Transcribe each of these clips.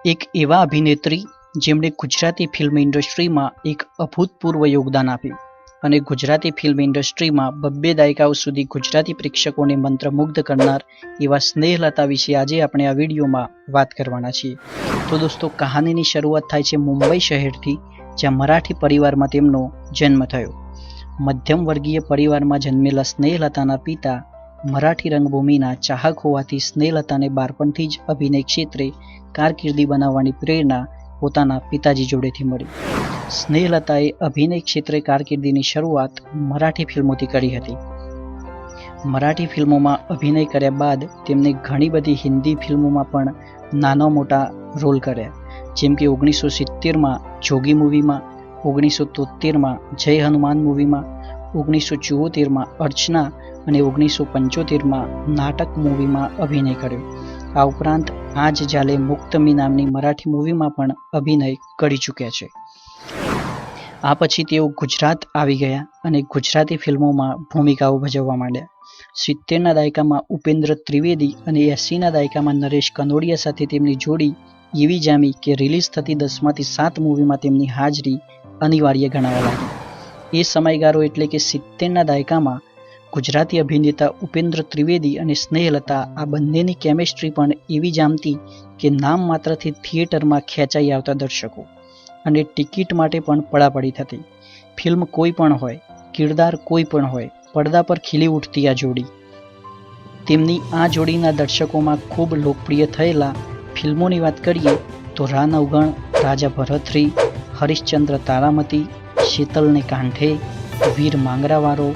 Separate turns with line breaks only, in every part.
એક એવા અભિનેત્રી જેમણે ગુજરાતી ફિલ્મ ઇન્ડસ્ટ્રીમાં એક અભૂતપૂર્વ યોગદાન આપ્યું અને ગુજરાતી ફિલ્મ ઇન્ડસ્ટ્રીમાં 2 દાયકાઓ સુધી ગુજરાતી પ્રેક્ષકોને મંત્રમુગ્ધ કરનાર એવા સ્નેહલતા વિશે આજે આપણે આ વિડીયોમાં વાત કરવાના છીએ। તો દોસ્તો, કહાનીની શરૂઆત થાય છે મુંબઈ શહેરથી, જ્યાં મરાઠી પરિવારમાં તેમનો જન્મ થયો। મધ્યમ વર્ગીય પરિવારમાં જન્મેલા સ્નેહલતાના પિતા મરાઠી રંગભૂમિના ચાહક હોવાથી સ્નેહલતાને બાળપણથી જ અભિનય ક્ષેત્રે કારકિર્દી બનાવવાની પ્રેરણા પોતાના પિતાજી જોડેથી મળી। સ્નેહલતાએ અભિનય ક્ષેત્રે કારકિર્દીની શરૂઆત મરાઠી ફિલ્મોથી કરી હતી। મરાઠી ફિલ્મોમાં અભિનય કર્યા બાદ તેમને ઘણી બધી હિન્દી ફિલ્મોમાં પણ નાના મોટા રોલ કર્યા, જેમ કે 1970માં જોગી મૂવીમાં, 1973માં જય હનુમાન મૂવીમાં, 1974માં અર્ચના અને 1975માં નાટક મૂવીમાં અભિનય કર્યો। આ ઉપરાંત આજ જાલે મુક્તમી નામની મરાઠી મૂવીમાં પણ અભિનય કરી ચૂક્યા છે। આ પછી તેઓ ગુજરાત આવી ગયા અને ગુજરાતી ફિલ્મોમાં ભૂમિકાઓ ભજવવા માંડ્યા। 70ના દાયકામાં ઉપેન્દ્ર ત્રિવેદી અને 80ના દાયકામાં નરેશ કનોડિયા સાથે તેમની જોડી એવી જામી કે રિલીઝ થતી 10માંથી 7 મૂવીમાં તેમની હાજરી અનિવાર્ય ગણાવા લાગી। એ સમયગાળો એટલે કે 70ના દાયકામાં ગુજરાતી અભિનેતા ઉપેન્દ્ર ત્રિવેદી અને સ્નેહલતા આ બંનેની કેમિસ્ટ્રી પણ એવી જામતી કે નામ માત્રથી થિયેટરમાં ખેંચાઈ આવતા દર્શકો અને ટિકિટ માટે પણ પડાપડી થતી। ફિલ્મ કોઈ પણ હોય, કિરદાર કોઈ પણ હોય, પડદા પર ખીલી ઉઠતી આ જોડી। તેમની આ જોડીના દર્શકોમાં ખૂબ લોકપ્રિય થયેલા ફિલ્મોની વાત કરીએ તો રા નવગણ, રાજા ભરથરી, હરિશ્ચંદ્ર તારામતી, શીતલને કાંઠે, વીર માંગરાવારો,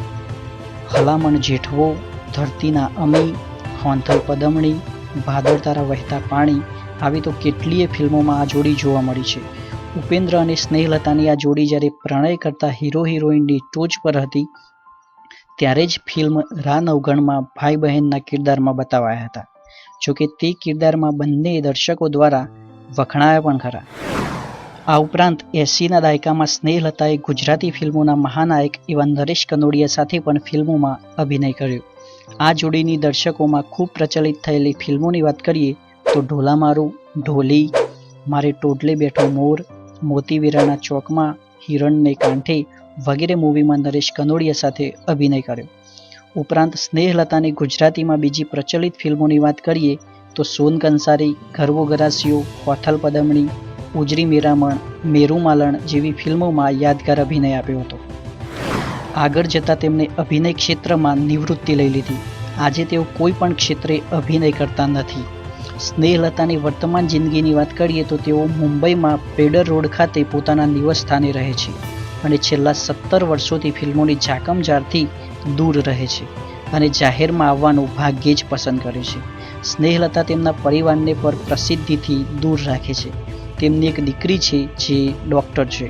હલામણ જેઠવો, ધરતીના અમી, હોંથલ પદમણી, ભાદર તારા વહેતા પાણી, આવી તો કેટલીય ફિલ્મોમાં આ જોડી જોવા મળી છે। ઉપેન્દ્ર અને સ્નેહલતાની આ જોડી જ્યારે પ્રણય કરતા હીરો હિરોઈનની ટોચ પર હતી, ત્યારે જ ફિલ્મ રા નવગણમાં ભાઈ બહેનના કિરદારમાં બતાવાયા હતા। જોકે તે કિરદારમાં બંને દર્શકો દ્વારા વખણાયા પણ ખરા। આ ઉપરાંત 80ના દાયકામાં સ્નેહલતાએ ગુજરાતી ફિલ્મોના મહાનાયક એવા નરેશ કનોડિયા સાથે પણ ફિલ્મોમાં અભિનય કર્યો। આ જોડીની દર્શકોમાં ખૂબ પ્રચલિત થયેલી ફિલ્મોની વાત કરીએ તો ઢોલા મારું, ઢોલી, મારે ટોડલે બેઠો મોર, મોતી વીરાના ચોકમાં, હિરણને કાંઠે વગેરે મૂવીમાં નરેશ કનોડિયા સાથે અભિનય કર્યો। ઉપરાંત સ્નેહલતાની ગુજરાતીમાં બીજી પ્રચલિત ફિલ્મોની વાત કરીએ તો સોન કંસારી, ગરવો ગરાસિયો, હોથલ પદમણી, ઉજરી મેરામણ, મેરુ માલણ જેવી ફિલ્મોમાં યાદગાર અભિનય આપ્યો હતો। આગળ જતાં તેમણે અભિનય ક્ષેત્રમાં નિવૃત્તિ લઈ લીધી। આજે તેઓ કોઈ પણ ક્ષેત્રે અભિનય કરતા નથી। સ્નેહલતાની વર્તમાન જિંદગીની વાત કરીએ તો તેઓ મુંબઈમાં પેડર રોડ ખાતે પોતાના નિવાસ સ્થાને રહે છે અને છેલ્લા 17 વર્ષોથી ફિલ્મોની ઝાકમઝાળથી દૂર રહે છે અને જાહેરમાં આવવાનું ભાગ્યે જ પસંદ કરે છે। સ્નેહલતા તેમના પરિવારને પર પ્રસિદ્ધિથી દૂર રાખે છે। તેમની એક દીકરી છે જે ડૉક્ટર છે।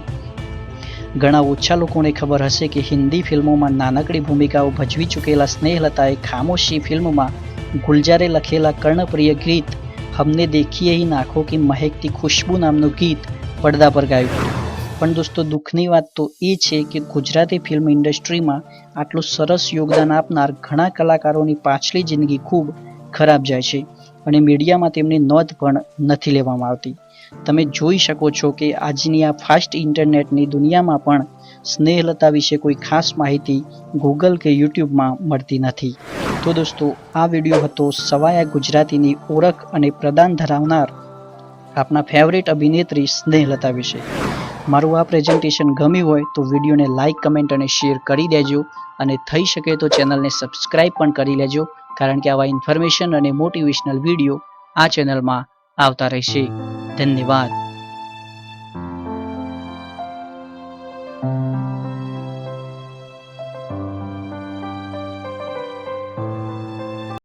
ઘણા ઓછા લોકોને ખબર હશે કે હિન્દી ફિલ્મોમાં નાનકડી ભૂમિકાઓ ભજવી ચૂકેલા સ્નેહલતાએ ખામોશી ફિલ્મમાં ગુલજારે લખેલા કર્ણપ્રિય ગીત હમને દેખીએ હી આંખો કી મહેકતી ખુશ્બુ નામનું ગીત પડદા પર ગાયું હતું। પણ દોસ્તો, દુઃખની વાત તો એ છે કે ગુજરાતી ફિલ્મ ઇન્ડસ્ટ્રીમાં આટલું સરસ યોગદાન આપનાર ઘણા કલાકારોની પાછલી જિંદગી ખૂબ ખરાબ જાય છે અને મીડિયામાં તેમની નોંધ પણ નથી લેવામાં આવતી। તમે જોઈ શકો છો કે આજની આ ફાસ્ટ ઇન્ટરનેટની દુનિયામાં પણ સ્નેહલતા વિશે કોઈ ખાસ માહિતી ગૂગલ કે યુટ્યુબમાં મળતી નથી। તો દોસ્તો, આ વિડીયો હતો સવાયા ગુજરાતીની ઓળખ અને પ્રદાન ધરાવનાર આપના ફેવરેટ અભિનેત્રી સ્નેહલતા વિશે। મારું આ પ્રેઝન્ટેશન ગમ્યું હોય તો વિડીયોને લાઇક, કમેન્ટ અને શેર કરી દેજો અને થઈ શકે તો ચેનલને સબસ્ક્રાઈબ પણ કરી લેજો, કારણ કે આવા ઇન્ફોર્મેશન અને મોટિવેશનલ વિડીયો આ ચેનલમાં આવતા રહેશે। ધન્યવાદ।